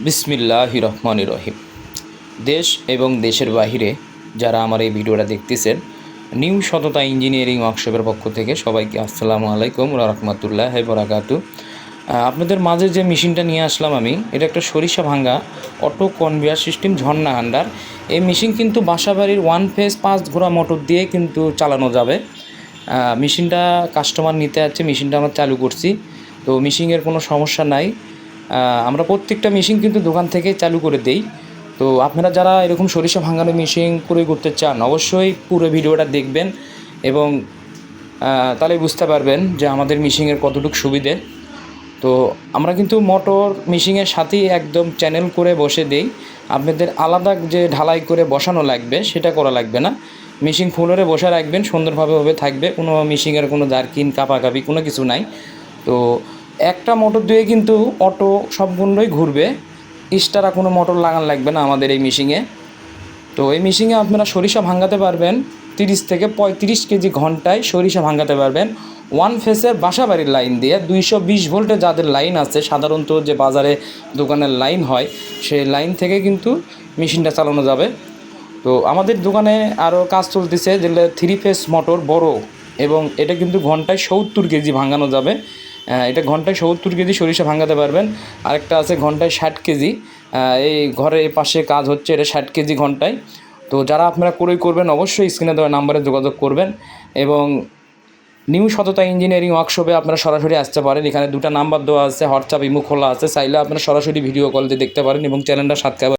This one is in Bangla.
বিসমিল্লাহির রহমানির রহিম। দেশ এবং দেশের বাহিরে যারা আমার এই ভিডিওটা দেখতেছেন, নিউ সততা ইঞ্জিনিয়ারিং ওয়ার্কশপের পক্ষ থেকে সবাইকে আসসালামু আলাইকুম ওয়া রাহমাতুল্লাহি ওয়া বারাকাতুহু। আপনাদের মাঝে যে মেশিনটা নিয়ে আসলাম আমি, এটা একটা সরিষা ভাঙ্গা অটো কনভেয়ার সিস্টেম ঝর্ণা হান্ডার। এই মেশিন কিন্তু বাসাবাড়ির 1 ফেজ 5 ঘোড়া মোটর দিয়ে কিন্তু চালানো যাবে। মেশিনটা কাস্টমার নিতে যাচ্ছে, মেশিনটা আমরা চালু করছি, তো মেশিনের কোনো সমস্যা নাই। আমরা প্রত্যেকটা মেশিন কিন্তু দোকান থেকে চালু করে দেই। তো আপনারা যারা এরকম সরিষা ভাঙানো মেশিন ক্রয় করতে চান, অবশ্যই পুরো ভিডিওটা দেখবেন এবং তাহলে বুঝতে পারবেন যে আমাদের মেশিনের কতটুকু সুবিধে। তো আমরা কিন্তু মোটর মেশিনের সাথেই একদম চ্যানেল করে বসে দেই। আপনাদের আলাদা যে ঢালাই করে বসানো লাগবে সেটা করা লাগবে না। মেশিন ফ্লোরে বসে রাখবেন, সুন্দরভাবে থাকবে, কোনো মেশিনের কোনো জার্কিন কাপাকাপি কোনো কিছু নাই। তো একটা মোটর দিয়ে কিন্তু অটো সম্পূর্ণই ঘুরবে, এক্সট্রা কোনো মোটর লাগানো লাগবে না আমাদের এই মেশিনে। তো এই মেশিনে আপনারা সরিষা ভাঙাতে পারবেন 30 থেকে 35 কেজি ঘন্টায় সরিষা ভাঙাতে পারবেন। 1 ফেসের বাসাবাড়ির লাইন দিয়ে 220 ভোল্টের যাদের লাইন আছে, সাধারণত যে বাজারে দোকানের লাইন হয়, সেই লাইন থেকে কিন্তু মেশিনটা চালানো যাবে। তো আমাদের দোকানে আরও কাজ চলতেছে, যেগুলো 3 ফেস মোটর বড়, এবং এটা কিন্তু ঘন্টায় 70 কেজি ভাঙানো যাবে। এটা ঘন্টায় 70 কেজি সরিষা ভাঙাতে পারবেন। আরেকটা আছে ঘন্টায় 60 কেজি। এই ঘরের পাশে কাজ হচ্ছে, এটা 60 কেজি ঘন্টায়। তো যারা আপনারা ক্রয় করবেন অবশ্যই স্ক্রিনে দেওয়া নাম্বারে যোগাযোগ করবেন। এবং নিউ সততা ইঞ্জিনিয়ারিং ওয়ার্কশপে আপনারা সরাসরি আসতে পারেন। এখানে 2টা নাম্বার দেওয়া আছে, হোয়াটসঅ্যাপ ইমো খোলা আছে, চাইলে আপনারা সরাসরি ভিডিও কল দিয়ে দেখতে পারেন এবং চ্যানেলটা সাবস্ক্রাইব